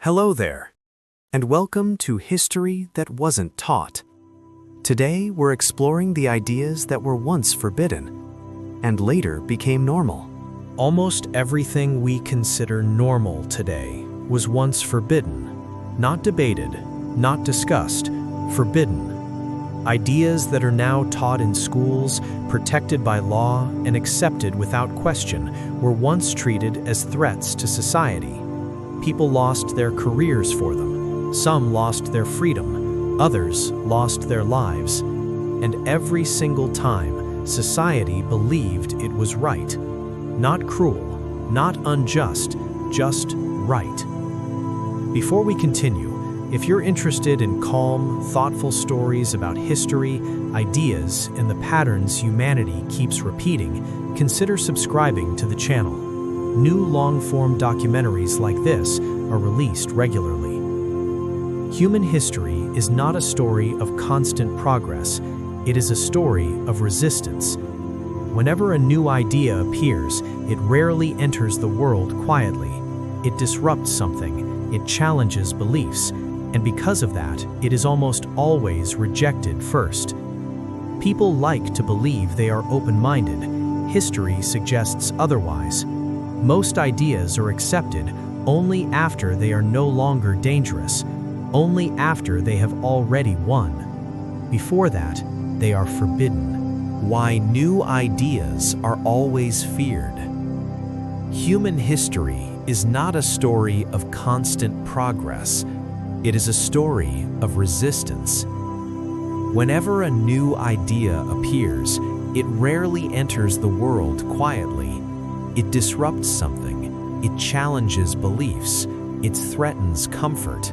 Hello there, and welcome to History That Wasn't Taught. Today, we're exploring the ideas that were once forbidden and later became normal. Almost everything we consider normal today was once forbidden, not debated, not discussed, forbidden. Ideas that are now taught in schools, protected by law, and accepted without question were once treated as threats to society. People lost their careers for them. Some lost their freedom. Others lost their lives. And every single time, society believed it was right. Not cruel, not unjust, just right. Before we continue, if you're interested in calm, thoughtful stories about history, ideas, and the patterns humanity keeps repeating, consider subscribing to the channel. New long-form documentaries like this are released regularly. Human history is not a story of constant progress. It is a story of resistance. Whenever a new idea appears, it rarely enters the world quietly. It disrupts something, it challenges beliefs, and because of that, it is almost always rejected first. People like to believe they are open-minded. History suggests otherwise. Most ideas are accepted only after they are no longer dangerous, only after they have already won. Before that, they are forbidden. Why new ideas are always feared. Human history is not a story of constant progress. It is a story of resistance. Whenever a new idea appears, it rarely enters the world quietly. It disrupts something. It challenges beliefs. It threatens comfort.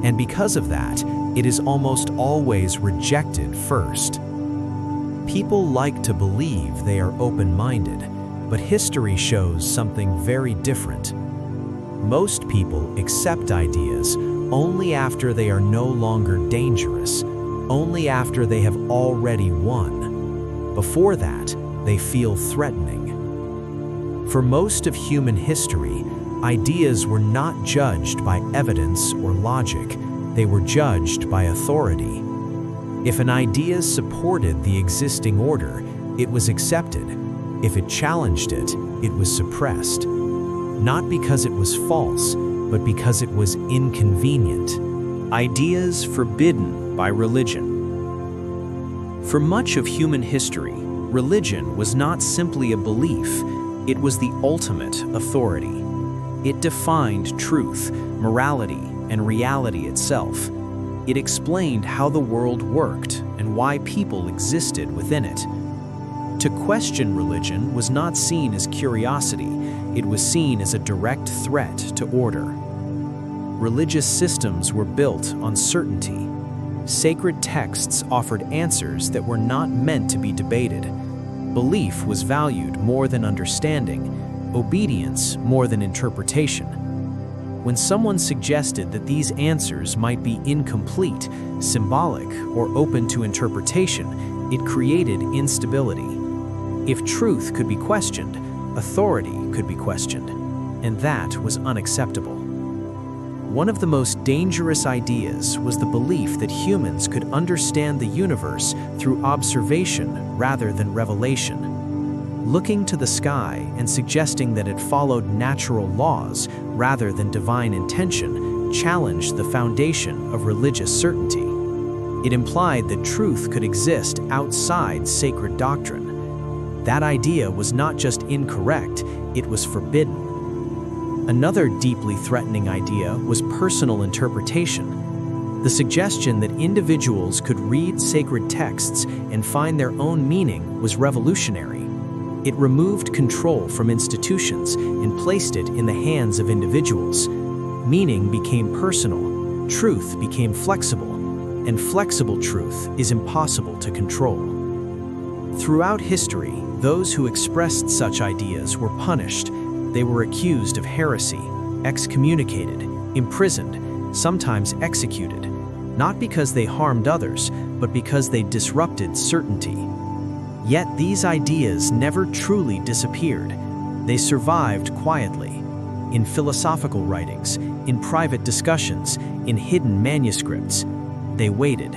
And because of that, it is almost always rejected first. People like to believe they are open-minded, but history shows something very different. Most people accept ideas only after they are no longer dangerous, only after they have already won. Before that, they feel threatening. For most of human history, ideas were not judged by evidence or logic. They were judged by authority. If an idea supported the existing order, it was accepted. If it challenged it, it was suppressed. Not because it was false, but because it was inconvenient. Ideas forbidden by religion. For much of human history, religion was not simply a belief, it was the ultimate authority. It defined truth, morality, and reality itself. It explained how the world worked and why people existed within it. To question religion was not seen as curiosity, it was seen as a direct threat to order. Religious systems were built on certainty. Sacred texts offered answers that were not meant to be debated. Belief was valued more than understanding, obedience more than interpretation. When someone suggested that these answers might be incomplete, symbolic, or open to interpretation, it created instability. If truth could be questioned, authority could be questioned, and that was unacceptable. One of the most dangerous ideas was the belief that humans could understand the universe through observation rather than revelation. Looking to the sky and suggesting that it followed natural laws rather than divine intention challenged the foundation of religious certainty. It implied that truth could exist outside sacred doctrine. That idea was not just incorrect, it was forbidden. Another deeply threatening idea was personal interpretation. The suggestion that individuals could read sacred texts and find their own meaning was revolutionary. It removed control from institutions and placed it in the hands of individuals. Meaning became personal, truth became flexible, and flexible truth is impossible to control. Throughout history, those who expressed such ideas were punished. They were accused of heresy, excommunicated, imprisoned, sometimes executed, not because they harmed others, but because they disrupted certainty. Yet these ideas never truly disappeared. They survived quietly. In philosophical writings, in private discussions, in hidden manuscripts. They waited.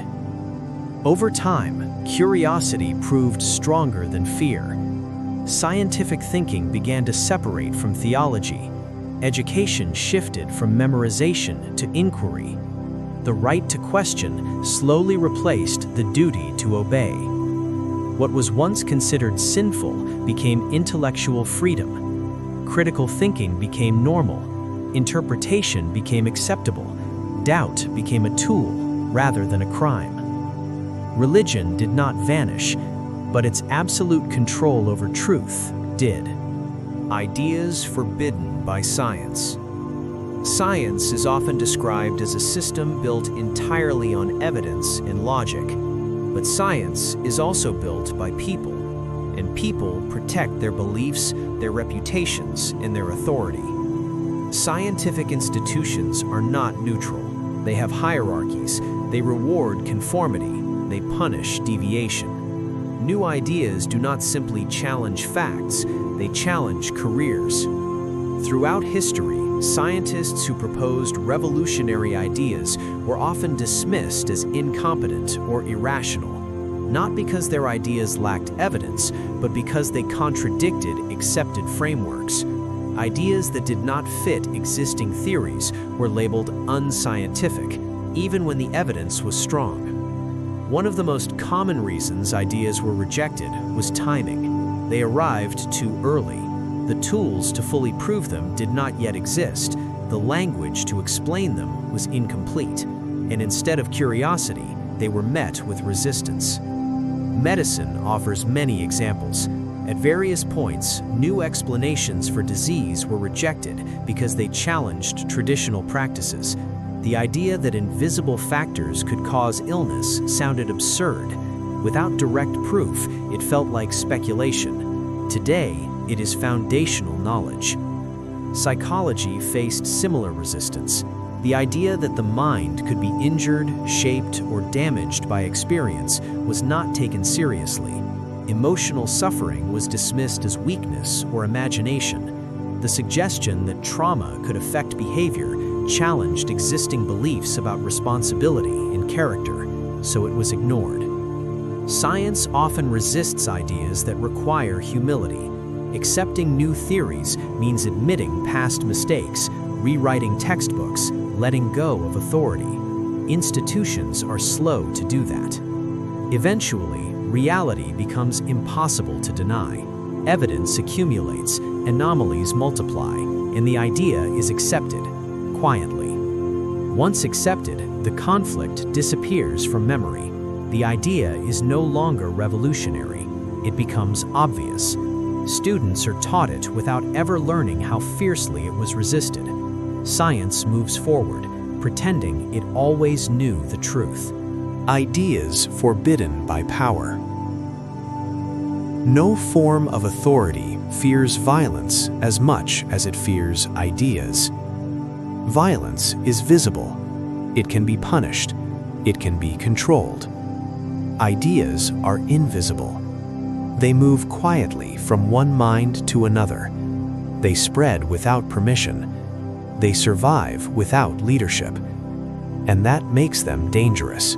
Over time, curiosity proved stronger than fear. Scientific thinking began to separate from theology. Education shifted from memorization to inquiry. The right to question slowly replaced the duty to obey. What was once considered sinful became intellectual freedom. Critical thinking became normal. Interpretation became acceptable. Doubt became a tool rather than a crime. Religion did not vanish, but its absolute control over truth did. Ideas forbidden by science. Science is often described as a system built entirely on evidence and logic. But science is also built by people, and people protect their beliefs, their reputations, and their authority. Scientific institutions are not neutral. They have hierarchies. They reward conformity. They punish deviation. New ideas do not simply challenge facts, they challenge careers. Throughout history, scientists who proposed revolutionary ideas were often dismissed as incompetent or irrational, not because their ideas lacked evidence, but because they contradicted accepted frameworks. Ideas that did not fit existing theories were labeled unscientific, even when the evidence was strong. One of the most common reasons ideas were rejected was timing. They arrived too early. The tools to fully prove them did not yet exist. The language to explain them was incomplete. And instead of curiosity, they were met with resistance. Medicine offers many examples. At various points, new explanations for disease were rejected because they challenged traditional practices. The idea that invisible factors could cause illness sounded absurd. Without direct proof, it felt like speculation. Today, it is foundational knowledge. Psychology faced similar resistance. The idea that the mind could be injured, shaped, or damaged by experience was not taken seriously. Emotional suffering was dismissed as weakness or imagination. The suggestion that trauma could affect behavior challenged existing beliefs about responsibility and character, so it was ignored. Science often resists ideas that require humility. Accepting new theories means admitting past mistakes, rewriting textbooks, letting go of authority. Institutions are slow to do that. Eventually, reality becomes impossible to deny. Evidence accumulates, anomalies multiply, and the idea is accepted, quietly. Once accepted, the conflict disappears from memory. The idea is no longer revolutionary. It becomes obvious. Students are taught it without ever learning how fiercely it was resisted. Science moves forward, pretending it always knew the truth. Ideas forbidden by power. No form of authority fears violence as much as it fears ideas. Violence is visible. It can be punished. It can be controlled. Ideas are invisible. They move quietly from one mind to another. They spread without permission. They survive without leadership. And that makes them dangerous.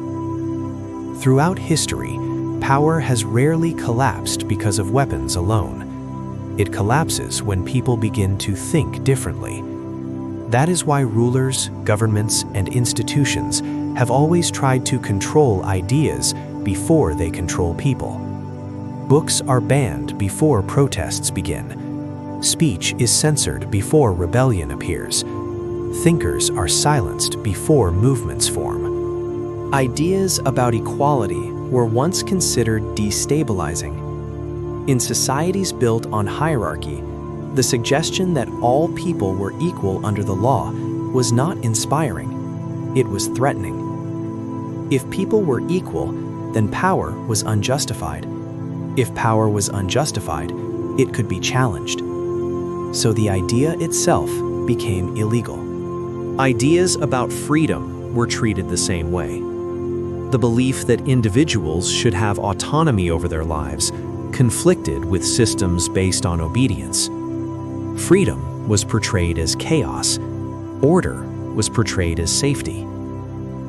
Throughout history, power has rarely collapsed because of weapons alone. It collapses when people begin to think differently. That is why rulers, governments, and institutions have always tried to control ideas before they control people. Books are banned before protests begin. Speech is censored before rebellion appears. Thinkers are silenced before movements form. Ideas about equality were once considered destabilizing. In societies built on hierarchy, the suggestion that all people were equal under the law was not inspiring. It was threatening. If people were equal, then power was unjustified. If power was unjustified, it could be challenged. So the idea itself became illegal. Ideas about freedom were treated the same way. The belief that individuals should have autonomy over their lives conflicted with systems based on obedience. Freedom was portrayed as chaos. Order was portrayed as safety.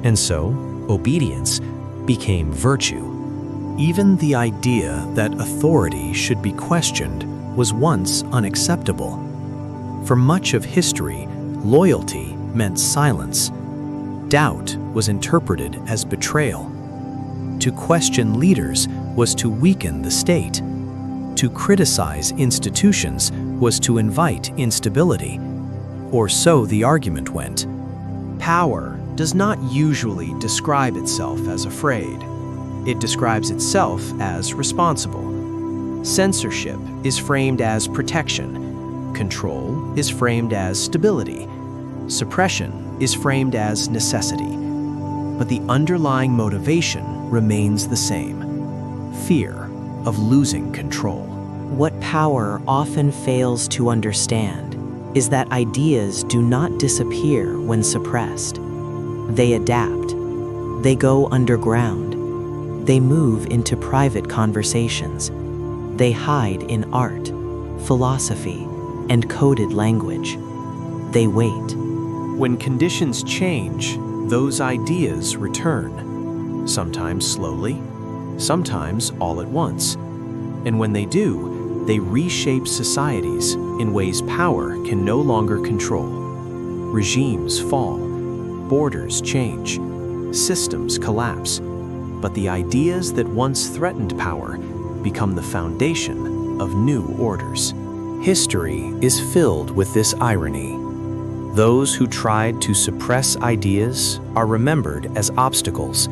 And so, obedience became virtue. Even the idea that authority should be questioned was once unacceptable. For much of history, loyalty meant silence. Doubt was interpreted as betrayal. To question leaders was to weaken the state. To criticize institutions was to invite instability. Or so the argument went. Power does not usually describe itself as afraid. It describes itself as responsible. Censorship is framed as protection. Control is framed as stability. Suppression is framed as necessity. But the underlying motivation remains the same: fear of losing control. What power often fails to understand is that ideas do not disappear when suppressed. They adapt. They go underground. They move into private conversations. They hide in art, philosophy, and coded language. They wait. When conditions change, those ideas return, sometimes slowly, sometimes all at once. And when they do, they reshape societies in ways power can no longer control. Regimes fall, borders change, systems collapse, but the ideas that once threatened power become the foundation of new orders. History is filled with this irony. Those who tried to suppress ideas are remembered as obstacles.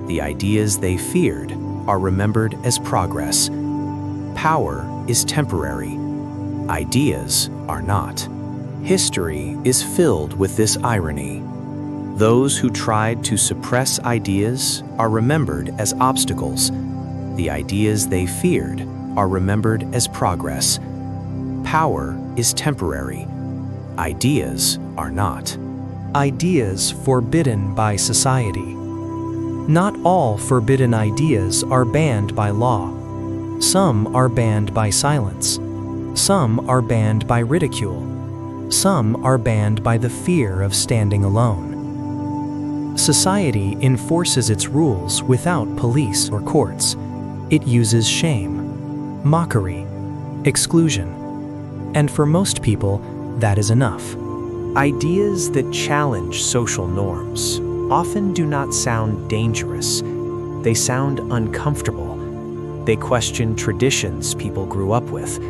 The ideas they feared are remembered as progress. Power is temporary. Ideas are not. History is filled with this irony. Those who tried to suppress ideas are remembered as obstacles. The ideas they feared are remembered as progress. Power is temporary. Ideas are not. Ideas forbidden by society. Not all forbidden ideas are banned by law. Some are banned by silence. Some are banned by ridicule. Some are banned by the fear of standing alone. Society enforces its rules without police or courts. It uses shame, mockery, exclusion. And for most people, that is enough. Ideas that challenge social norms often do not sound dangerous. They sound uncomfortable. They question traditions people grew up with.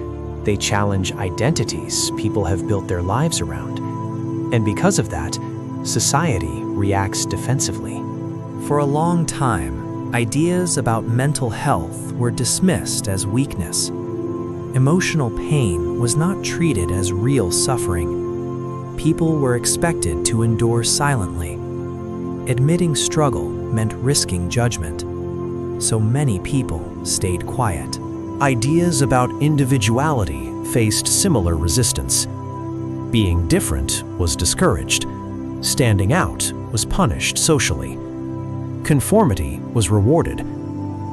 They challenge identities people have built their lives around. And because of that, society reacts defensively. For a long time, ideas about mental health were dismissed as weakness. Emotional pain was not treated as real suffering. People were expected to endure silently. Admitting struggle meant risking judgment. So many people stayed quiet. Ideas about individuality faced similar resistance. Being different was discouraged. Standing out was punished socially. Conformity was rewarded.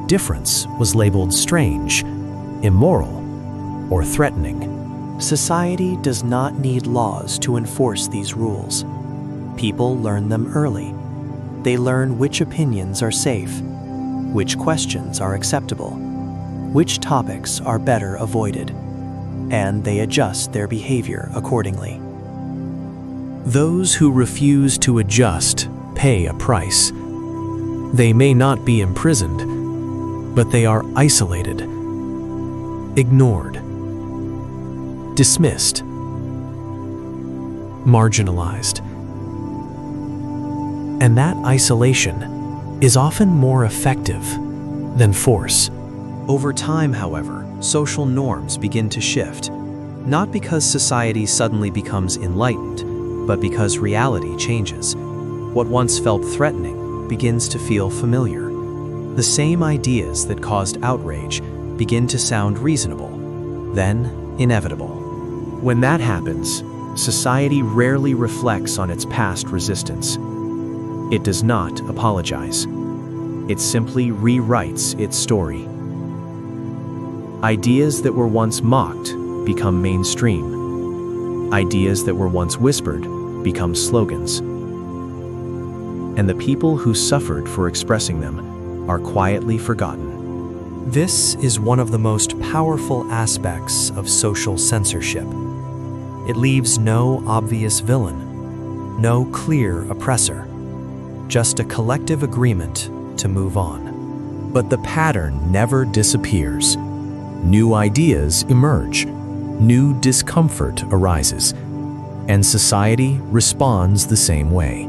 Difference was labeled strange, immoral, or threatening. Society does not need laws to enforce these rules. People learn them early. They learn which opinions are safe, which questions are acceptable, which topics are better avoided, and they adjust their behavior accordingly. Those who refuse to adjust pay a price. They may not be imprisoned, but they are isolated, ignored, dismissed, marginalized. And that isolation is often more effective than force. Over time, however, social norms begin to shift, not because society suddenly becomes enlightened, but because reality changes. What once felt threatening begins to feel familiar. The same ideas that caused outrage begin to sound reasonable, then inevitable. When that happens, society rarely reflects on its past resistance. It does not apologize. It simply rewrites its story. Ideas that were once mocked become mainstream. Ideas that were once whispered become slogans. and the people who suffered for expressing them are quietly forgotten. This is one of the most powerful aspects of social censorship. It leaves no obvious villain, no clear oppressor, just a collective agreement to move on. But the pattern never disappears. New ideas emerge, new discomfort arises, and society responds the same way,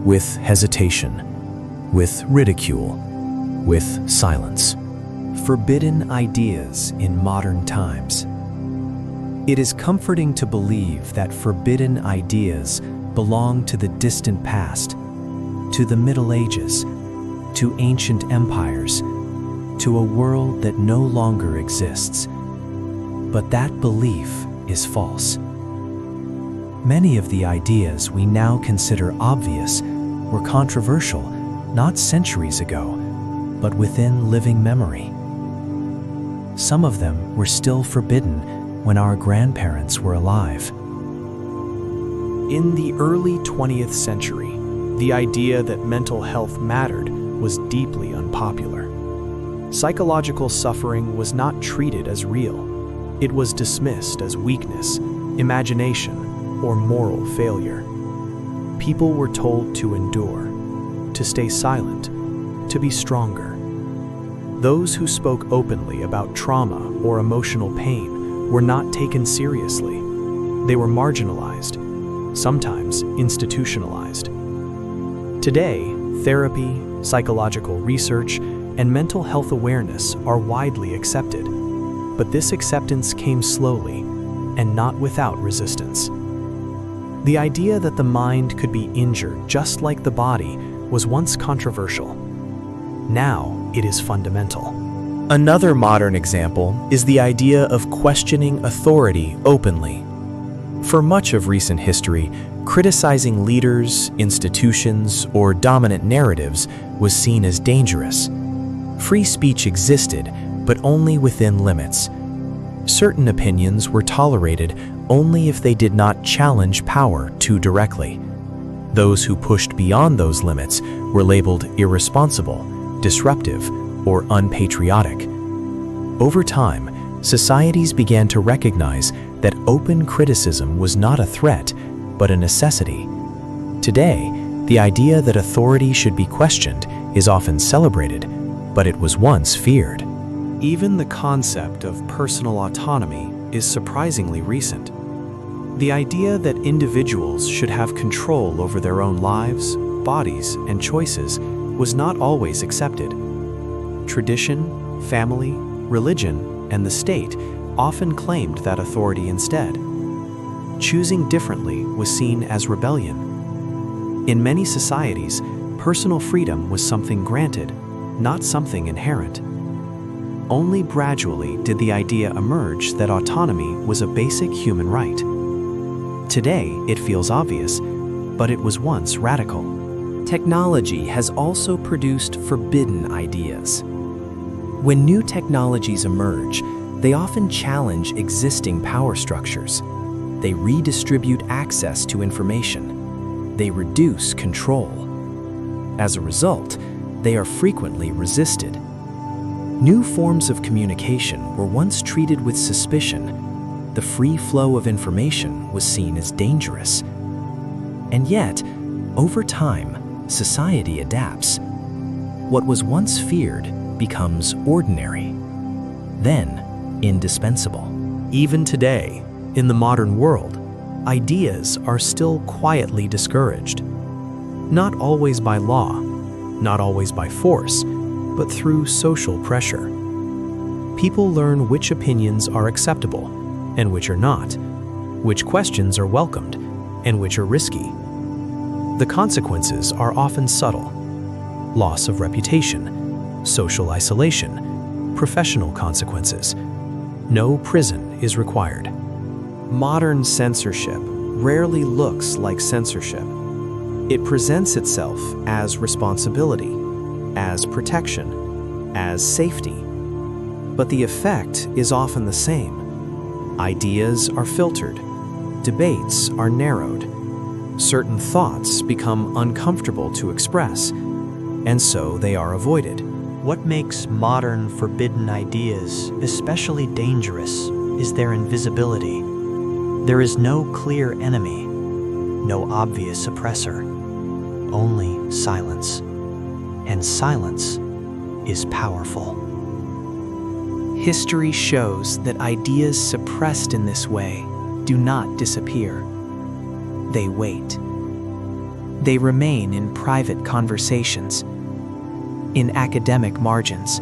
with hesitation, with ridicule, with silence. Forbidden ideas in modern times. It is comforting to believe that forbidden ideas belong to the distant past, to the Middle Ages, to ancient empires, to a world that no longer exists. But that belief is false. Many of the ideas we now consider obvious were controversial not centuries ago, but within living memory. Some of them were still forbidden when our grandparents were alive. In the early 20th century, the idea that mental health mattered was deeply unpopular. Psychological suffering was not treated as real. It was dismissed as weakness, imagination, or moral failure. People were told to endure, to stay silent, to be stronger. Those who spoke openly about trauma or emotional pain were not taken seriously. They were marginalized, sometimes institutionalized. Today, therapy, psychological research, and mental health awareness are widely accepted. But this acceptance came slowly and not without resistance. The idea that the mind could be injured just like the body was once controversial. Now it is fundamental. Another modern example is the idea of questioning authority openly. For much of recent history, criticizing leaders, institutions, or dominant narratives was seen as dangerous. Free speech existed, but only within limits. Certain opinions were tolerated only if they did not challenge power too directly. Those who pushed beyond those limits were labeled irresponsible, disruptive, or unpatriotic. Over time, societies began to recognize that open criticism was not a threat, but a necessity. Today, the idea that authority should be questioned is often celebrated, but it was once feared. Even the concept of personal autonomy is surprisingly recent. The idea that individuals should have control over their own lives, bodies, and choices was not always accepted. Tradition, family, religion, and the state often claimed that authority instead. Choosing differently was seen as rebellion. In many societies, personal freedom was something granted, not something inherent. Only gradually did the idea emerge that autonomy was a basic human right. Today, it feels obvious, but it was once radical. Technology has also produced forbidden ideas. When new technologies emerge, they often challenge existing power structures. They redistribute access to information. They reduce control. As a result, they are frequently resisted. New forms of communication were once treated with suspicion. The free flow of information was seen as dangerous. And yet, over time, society adapts. What was once feared becomes ordinary, then indispensable. Even today, in the modern world, ideas are still quietly discouraged. Not always by law, not always by force, but through social pressure. People learn which opinions are acceptable and which are not, which questions are welcomed and which are risky. The consequences are often subtle: loss of reputation, social isolation, professional consequences. No prison is required. Modern censorship rarely looks like censorship. It presents itself as responsibility, as protection, as safety. But the effect is often the same. Ideas are filtered, debates are narrowed, Certain thoughts become uncomfortable to express, and so they are avoided. What makes modern forbidden ideas especially dangerous is their invisibility. There is no clear enemy, no obvious oppressor, only silence. And silence is powerful. History shows that ideas suppressed in this way do not disappear. They wait. They remain in private conversations, in academic margins,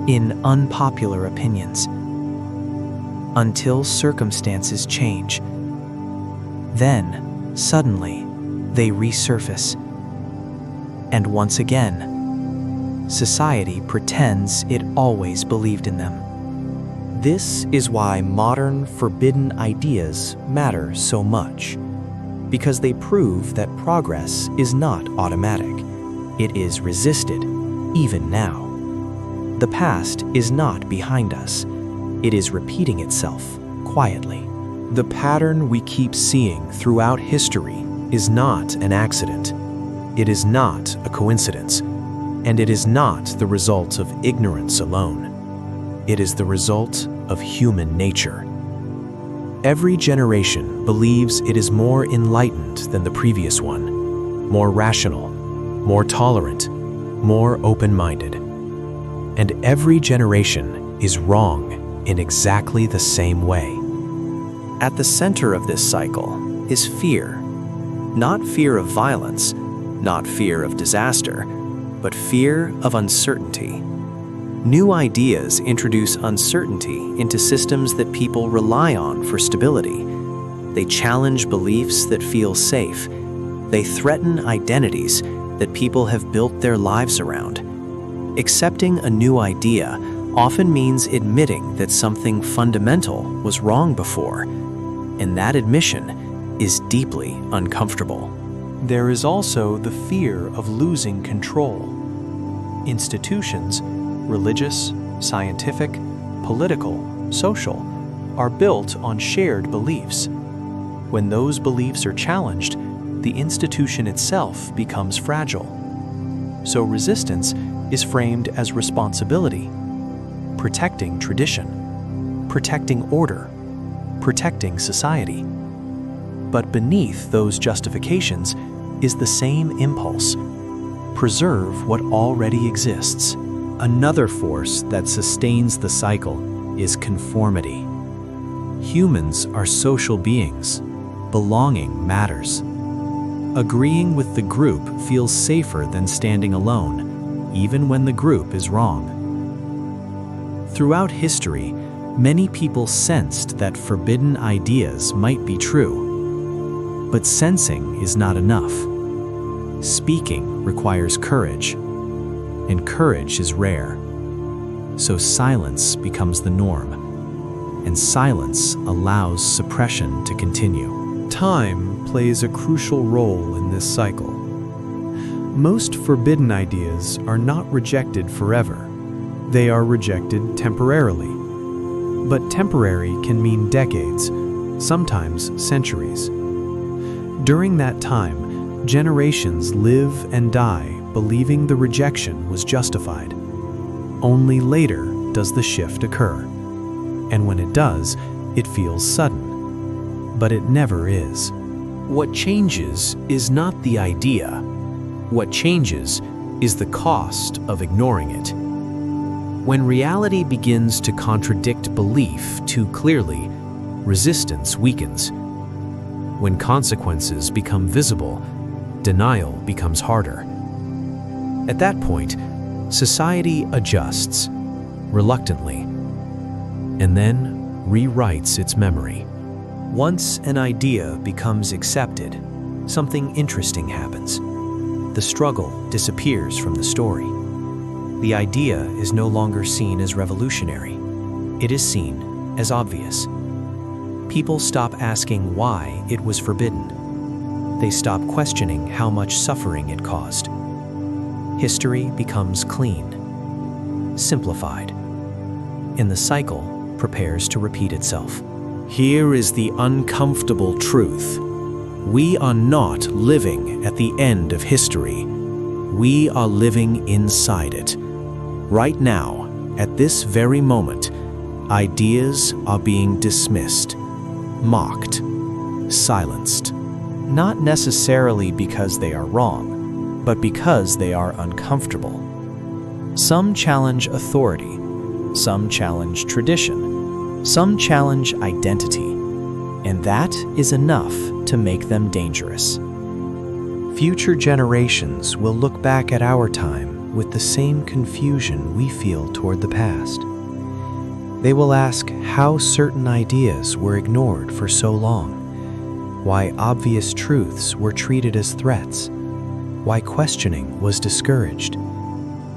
in unpopular opinions, until circumstances change. Then, suddenly, they resurface. And once again, society pretends it always believed in them. This is why modern forbidden ideas matter so much, because they prove that progress is not automatic. It is resisted, even now. The past is not behind us. It is repeating itself quietly. The pattern we keep seeing throughout history is not an accident. It is not a coincidence, and it is not the result of ignorance alone. It is the result of human nature. Every generation believes it is more enlightened than the previous one, more rational, more tolerant, more open-minded. And every generation is wrong in exactly the same way. At the center of this cycle is fear. Not fear of violence, not fear of disaster, but fear of uncertainty. New ideas introduce uncertainty into systems that people rely on for stability. They challenge beliefs that feel safe. They threaten identities that people have built their lives around. Accepting a new idea often means admitting that something fundamental was wrong before, and that admission is deeply uncomfortable. There is also the fear of losing control. Institutions, religious, scientific, political, social, are built on shared beliefs. When those beliefs are challenged, the institution itself becomes fragile. So resistance is framed as responsibility, protecting tradition, protecting order, protecting society. But beneath those justifications is the same impulse: preserve what already exists. Another force that sustains the cycle is conformity. Humans are social beings. Belonging matters. Agreeing with the group feels safer than standing alone, even when the group is wrong. Throughout history, many people sensed that forbidden ideas might be true. But sensing is not enough. Speaking requires courage, and courage is rare. So silence becomes the norm, and silence allows suppression to continue. Time plays a crucial role in this cycle. Most forbidden ideas are not rejected forever. They are rejected temporarily. But temporary can mean decades, sometimes centuries. During that time, generations live and die believing the rejection was justified. Only later does the shift occur. And when it does, it feels sudden. But it never is. What changes is not the idea. What changes is the cost of ignoring it. When reality begins to contradict belief too clearly, resistance weakens. When consequences become visible, denial becomes harder. At that point, society adjusts, reluctantly, and then rewrites its memory. Once an idea becomes accepted, something interesting happens. The struggle disappears from the story. The idea is no longer seen as revolutionary. It is seen as obvious. People stop asking why it was forbidden. They stop questioning how much suffering it caused. History becomes clean, simplified, and the cycle prepares to repeat itself. Here is the uncomfortable truth. We are not living at the end of history. We are living inside it. Right now, at this very moment, ideas are being dismissed, mocked, silenced. Not necessarily because they are wrong, but because they are uncomfortable. Some challenge authority, some challenge tradition, some challenge identity, and that is enough to make them dangerous. Future generations will look back at our time with the same confusion we feel toward the past. They will ask how certain ideas were ignored for so long, why obvious truths were treated as threats, why questioning was discouraged.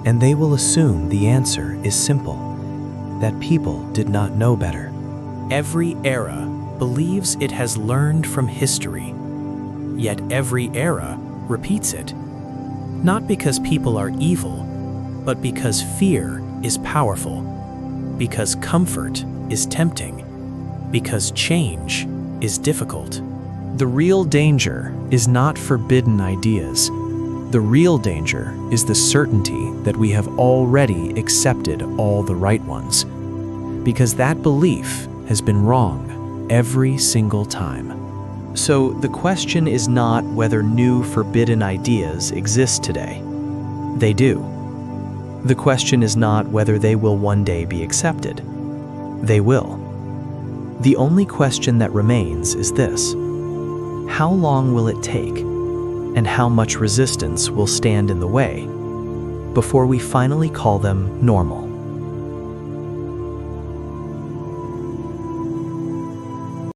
And they will assume the answer is simple, that people did not know better. Every era believes it has learned from history, yet every era repeats it. Not because people are evil, but because fear is powerful, because comfort is tempting, because change is difficult. The real danger is not forbidden ideas. The real danger is the certainty that we have already accepted all the right ones, because that belief has been wrong every single time. So the question is not whether new forbidden ideas exist today. They do. The question is not whether they will one day be accepted. They will. The only question that remains is this: how long will it take, and how much resistance will stand in the way before we finally call them normal?